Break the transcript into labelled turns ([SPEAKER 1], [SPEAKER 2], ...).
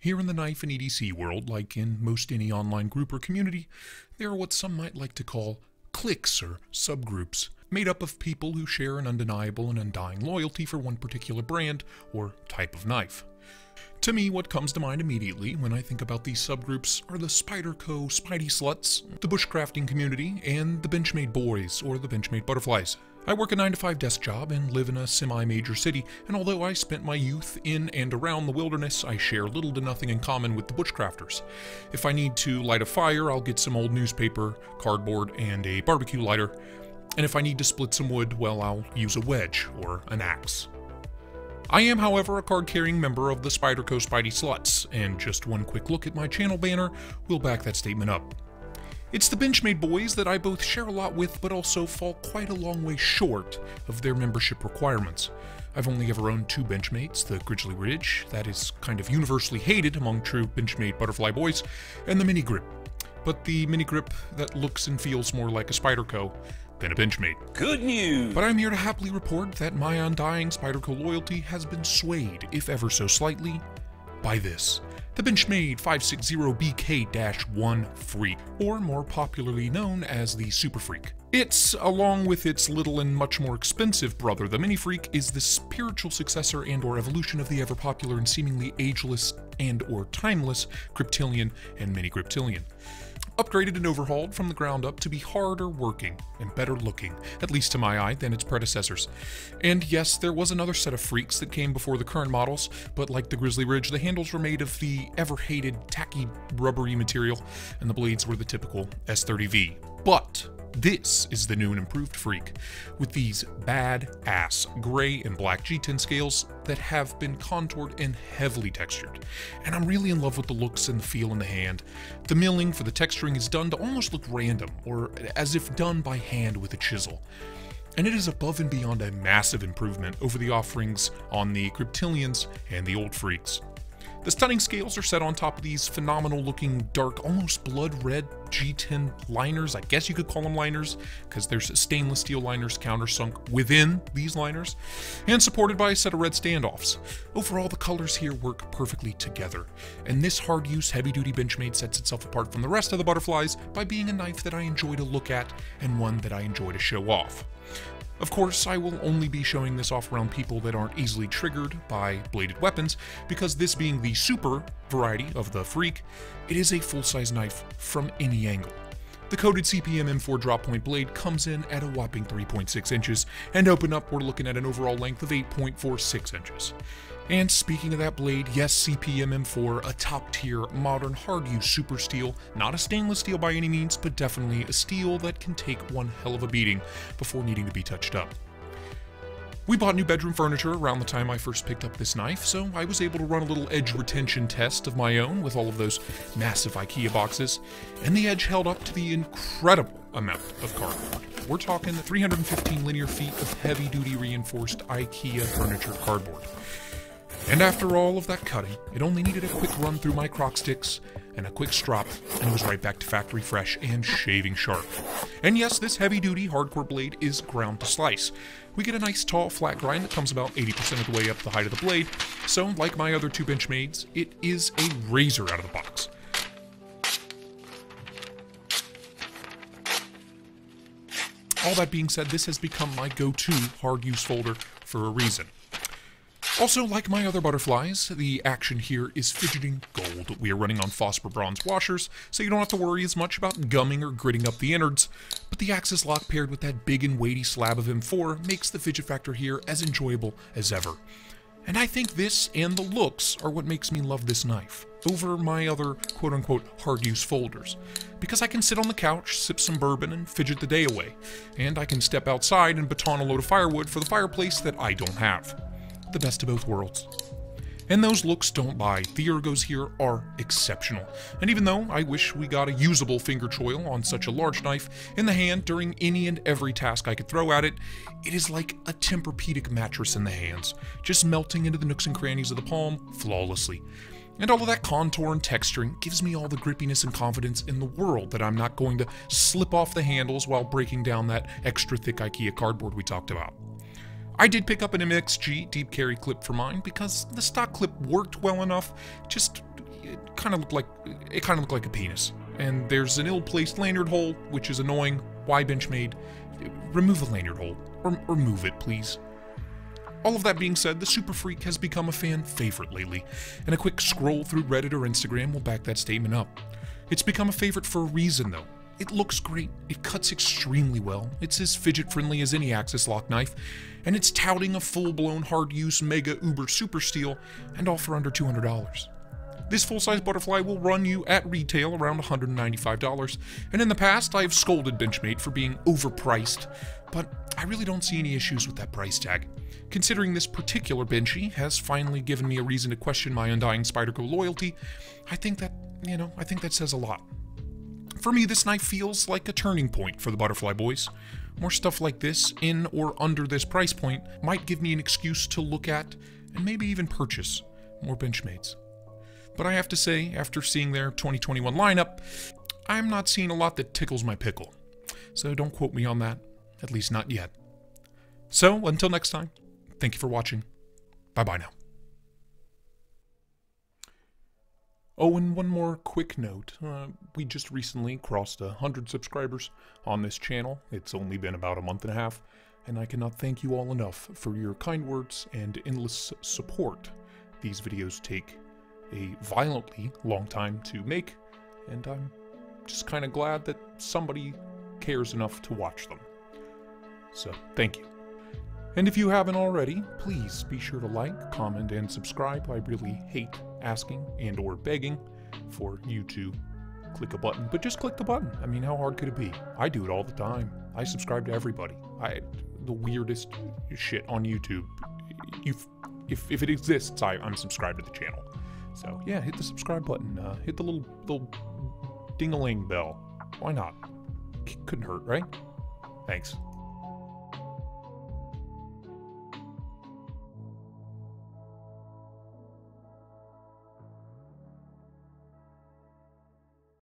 [SPEAKER 1] Here in the knife and EDC world, like in most any online group or community, there are what some might like to call cliques or subgroups, made up of people who share an undeniable and undying loyalty for one particular brand or type of knife. To me, what comes to mind immediately when I think about these subgroups are the Spyderco Spidey Sluts, the bushcrafting community, and the Benchmade Boys, or the Benchmade Butterflies. I work a 9-to-5 desk job and live in a semi-major city, and although I spent my youth in and around the wilderness, I share little to nothing in common with the bushcrafters. If I need to light a fire, I'll get some old newspaper, cardboard, and a barbecue lighter, and if I need to split some wood, well, I'll use a wedge or an axe. I am, however, a card-carrying member of the Spyderco Spidey Sluts, and just one quick look at my channel banner will back that statement up. It's the Benchmade Boys that I both share a lot with, but also fall quite a long way short of their membership requirements. I've only ever owned two Benchmates, the Grizzly Ridge, that is kind of universally hated among true Benchmade Butterfly boys, and the Mini Grip. But the Mini Grip that looks and feels more like a Spyderco than a Benchmade. Good news! But I'm here to happily report that my undying Spyderco loyalty has been swayed, if ever so slightly, by this. The Benchmade 560BK-1 Freek, or more popularly known as the Super Freek. It's, along with its little and much more expensive brother, the Mini Freek, is the spiritual successor and/or evolution of the ever-popular and seemingly ageless and/or timeless Griptilian and Mini Griptilian. Upgraded and overhauled from the ground up to be harder working and better looking, at least to my eye, than its predecessors. And yes, there was another set of freaks that came before the current models, but like the Grizzly Ridge, the handles were made of the ever-hated tacky rubbery material, and the blades were the typical S30V. But this is the new and improved Freek, with these bad-ass gray and black G10 scales that have been contoured and heavily textured. And I'm really in love with the looks and the feel in the hand. The milling for the texturing is done to almost look random, or as if done by hand with a chisel. And it is above and beyond a massive improvement over the offerings on the Griptilians and the old Freeks. The stunning scales are set on top of these phenomenal-looking, dark, almost blood-red G10 liners. I guess you could call them liners, because there's stainless steel liners countersunk within these liners, and supported by a set of red standoffs. Overall, the colors here work perfectly together, and this hard-use, heavy-duty Benchmade sets itself apart from the rest of the Butterflies by being a knife that I enjoy to look at, and one that I enjoy to show off. Of course, I will only be showing this off around people that aren't easily triggered by bladed weapons, because this being the super variety of the Freek, it is a full-size knife from any angle. The coated CPM M4 drop point blade comes in at a whopping 3.6 inches, and open up we're looking at an overall length of 8.46 inches. And speaking of that blade, yes, CPM M4, a top-tier, modern, hard-use super steel, not a stainless steel by any means, but definitely a steel that can take one hell of a beating before needing to be touched up. We bought new bedroom furniture around the time I first picked up this knife, so I was able to run a little edge retention test of my own with all of those massive IKEA boxes, and the edge held up to the incredible amount of cardboard. We're talking 315 linear feet of heavy-duty reinforced IKEA furniture cardboard. And after all of that cutting, it only needed a quick run through my crock sticks and a quick strop, and it was right back to factory fresh and shaving sharp. And yes, this heavy-duty hardcore blade is ground to slice. We get a nice tall flat grind that comes about 80% of the way up the height of the blade, so like my other two Benchmades, it is a razor out of the box. All that being said, this has become my go-to hard-use folder for a reason. Also, like my other Butterflies, the action here is fidgeting gold. We are running on phosphor bronze washers, so you don't have to worry as much about gumming or gritting up the innards, but the axis lock paired with that big and weighty slab of M4 makes the fidget factor here as enjoyable as ever. And I think this and the looks are what makes me love this knife over my other quote-unquote hard-use folders, because I can sit on the couch, sip some bourbon, and fidget the day away, and I can step outside and baton a load of firewood for the fireplace that I don't have. The best of both worlds. And those looks don't lie. The ergos here are exceptional. And even though I wish we got a usable finger choil on such a large knife in the hand during any and every task I could throw at it, it is like a Tempur-Pedic mattress in the hands, just melting into the nooks and crannies of the palm flawlessly. And all of that contour and texturing gives me all the grippiness and confidence in the world that I'm not going to slip off the handles while breaking down that extra thick IKEA cardboard we talked about. I did pick up an MXG deep carry clip for mine because the stock clip worked well enough, just it kind of looked like a penis. And there's an ill-placed lanyard hole, which is annoying. Why Benchmade? Remove the lanyard hole, or move it, please. All of that being said, the Super Freek has become a fan favorite lately, and a quick scroll through Reddit or Instagram will back that statement up. It's become a favorite for a reason, though. It looks great, it cuts extremely well, it's as fidget-friendly as any Axis lock knife, and it's touting a full-blown hard-use mega uber super steel, and all for under $200. This full-size butterfly will run you at retail around $195, and in the past I have scolded Benchmade for being overpriced, but I really don't see any issues with that price tag. Considering this particular Benchy has finally given me a reason to question my undying Spyderco loyalty, I think that says a lot. For me, this knife feels like a turning point for the Butterfly Boys. More stuff like this, in or under this price point, might give me an excuse to look at, and maybe even purchase, more Benchmades. But I have to say, after seeing their 2021 lineup, I'm not seeing a lot that tickles my pickle. So don't quote me on that, at least not yet. So, until next time, thank you for watching. Bye-bye now. Oh, and one more quick note. We just recently crossed 100 subscribers on this channel. It's only been about a month and a half, and I cannot thank you all enough for your kind words and endless support. These videos take a violently long time to make, and I'm just kind of glad that somebody cares enough to watch them. So, thank you. And if you haven't already, please be sure to like, comment, and subscribe. I really hate asking and or begging for you to click a button, but just click the button. I mean, how hard could it be? I do it all the time. I subscribe to everybody. The weirdest shit on YouTube. If it exists, I'm subscribed to the channel. So yeah, hit the subscribe button. Hit the little ding-a-ling bell. Why not? Couldn't hurt, right? Thanks.